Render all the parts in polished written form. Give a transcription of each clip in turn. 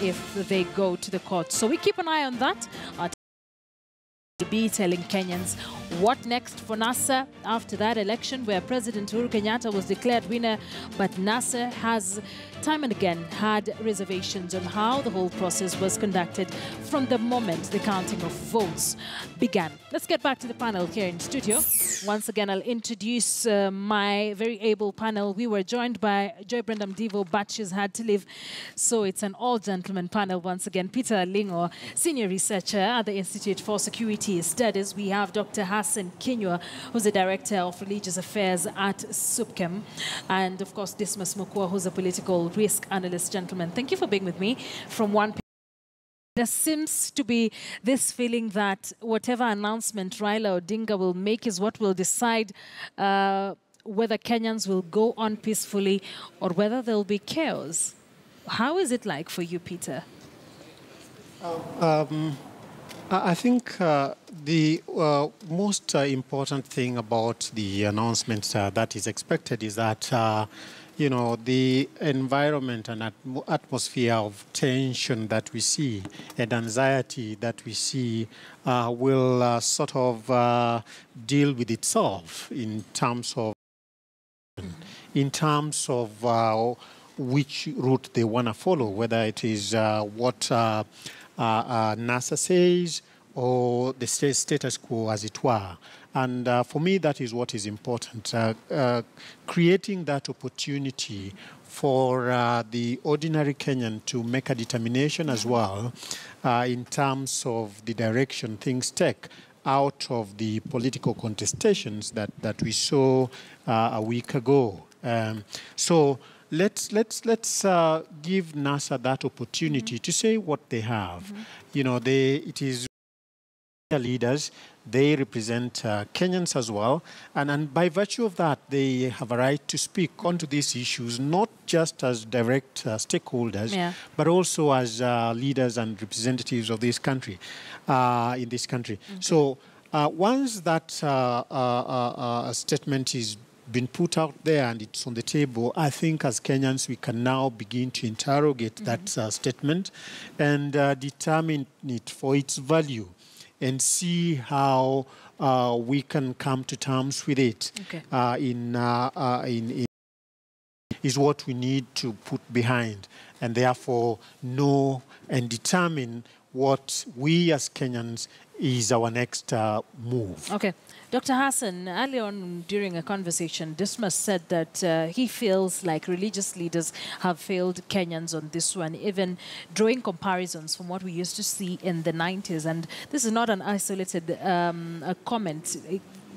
if they go to the court. So we keep an eye on that. Be telling Kenyans what next for NASA after that election where President Uhuru Kenyatta was declared winner, but NASA has time and again had reservations on how the whole process was conducted from the moment the counting of votes began. Let's get back to the panel here in studio. Once again, I'll introduce my very able panel. We were joined by Joy Brenda Mdivo, but she's had to leave, so it's an all-gentleman panel once again. Peter Lingo, Senior Researcher at the Institute for Security Studies. We have Dr. Hassan Kinyua, who's the Director of Religious Affairs at SUPKEM. And of course, Dismas Mukua, who's a political risk analyst. Gentlemen, thank you for being with me. From one, there seems to be this feeling that whatever announcement Raila Odinga will make is what will decide whether Kenyans will go on peacefully or whether there will be chaos. How is it like for you, Peter? I think the most important thing about the announcement that is expected is that, you know, the environment and atmosphere of tension that we see and anxiety that we see will sort of deal with itself in terms of which route they want to follow, whether it is what NASA says or the status quo, as it were. And for me, that is what is important, creating that opportunity for the ordinary Kenyan to make a determination as well in terms of the direction things take out of the political contestations that we saw a week ago. So let's give NASA that opportunity to say what they have. You know, it is leaders, they represent Kenyans as well, and by virtue of that, they have a right to speak onto these issues, not just as direct stakeholders, but also as leaders and representatives of this country, in this country. So once that statement is been put out there and it's on the table, I think as Kenyans we can now begin to interrogate that statement and determine it for its value and see how we can come to terms with it. Is what we need to put behind, and therefore know and determine what we as Kenyans is our next move. Okay. Dr. Hassan, earlier on during a conversation, Dismas said that he feels like religious leaders have failed Kenyans on this one, even drawing comparisons from what we used to see in the 90s. And this is not an isolated comment.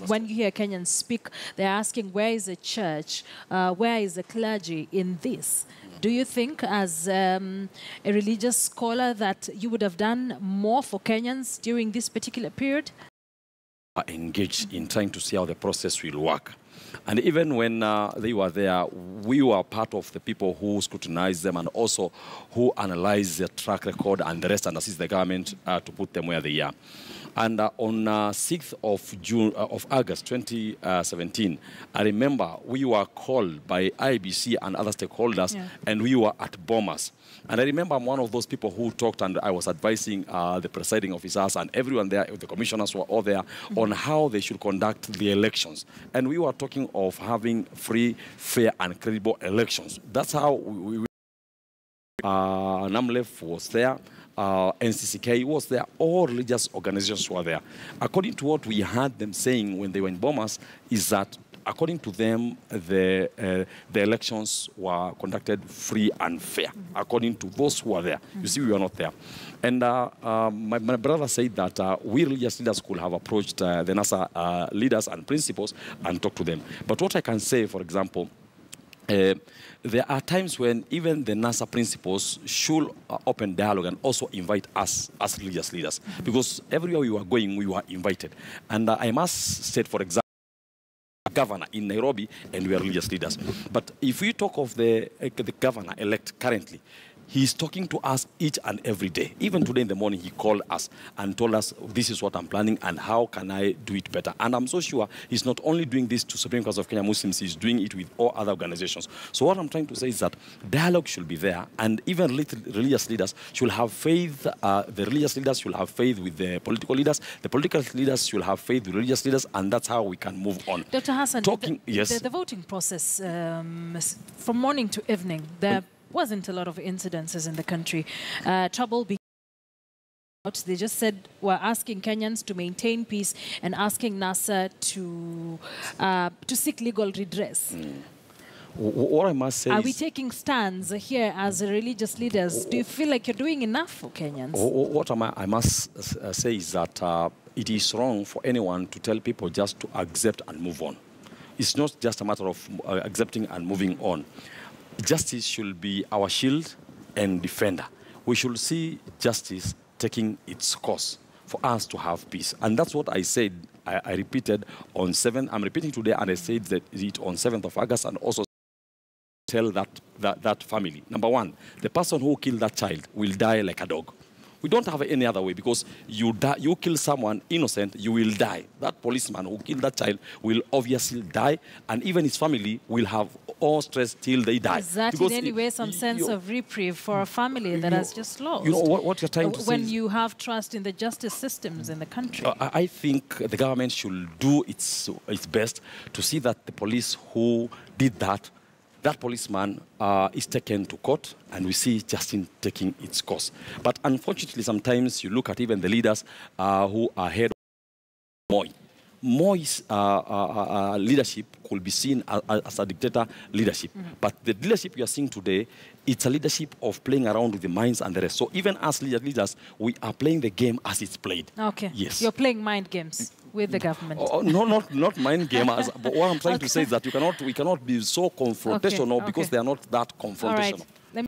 When you hear Kenyans speak, they're asking, where is the church? Where is the clergy in this? Do you think, as a religious scholar, that you would have done more for Kenyans during this particular period? Engaged in trying to see how the process will work. And even when they were there, we were part of the people who scrutinized them and also who analyzed their track record and the rest and assist the government to put them where they are. And on 6th of August 2017, I remember we were called by IBC and other stakeholders, and we were at Bomas. And I remember I'm one of those people who talked, and I was advising the presiding officers and everyone there, the commissioners were all there, on how they should conduct the elections. And we were talking of having free, fair, and credible elections. That's how NAMLEF was there. NCCK was there, all religious organizations were there. According to what we heard them saying when they were in Bomas, is that according to them, the elections were conducted free and fair, according to those who were there. You see, we were not there. And my brother said that we religious leaders could have approached the NASA leaders and principals and talked to them. But what I can say, for example, there are times when even the NASA principals should open dialogue and also invite us as religious leaders. Because everywhere we were going, we were invited. And I must state, for example, governor in Nairobi, and we are religious leaders. But if we talk of the governor-elect currently, He's talking to us each and every day. Even today in the morning, he called us and told us, this is what I'm planning and how can I do it better. And I'm so sure he's not only doing this to Supreme Court of Kenya Muslims, he's doing it with all other organizations. So what I'm trying to say is that dialogue should be there, and even religious leaders should have faith. The religious leaders should have faith with the political leaders. The political leaders should have faith with religious leaders, and that's how we can move on. Dr. Hassan, yes. The voting process, from morning to evening, there wasn't a lot of incidences in the country. Trouble began out. They just said we're asking Kenyans to maintain peace and asking NASA to seek legal redress. What I must say Are we taking stands here as religious leaders? Do you feel like you're doing enough for Kenyans? What I must say is that it is wrong for anyone to tell people just to accept and move on. It's not just a matter of accepting and moving on. Justice should be our shield and defender. We should see justice taking its course for us to have peace. And that's what I said. I repeated on 7th. I'm repeating today, and I said that it on 7th of August, and also tell that family. Number one, the person who killed that child will die like a dog. We don't have any other way, because you kill someone innocent, you will die. That policeman who killed that child will obviously die, and even his family will have all stress till they die. Is that in any way some sense of reprieve for a family that has just lost? You know what you're trying to say? When you have trust in the justice systems in the country. I think the government should do its best to see that the police who did that policeman is taken to court, and we see justice taking its course. But unfortunately, sometimes you look at even the leaders who are head of Moi. Moi's leadership could be seen as a dictator leadership. But the leadership you are seeing today, it's a leadership of playing around with the minds and the rest. So even as leaders, we are playing the game as it's played. Okay. Yes. You're playing mind games with the government. No, not mind gamers. But what I'm trying to say is that we cannot be so confrontational because they are not that confrontational.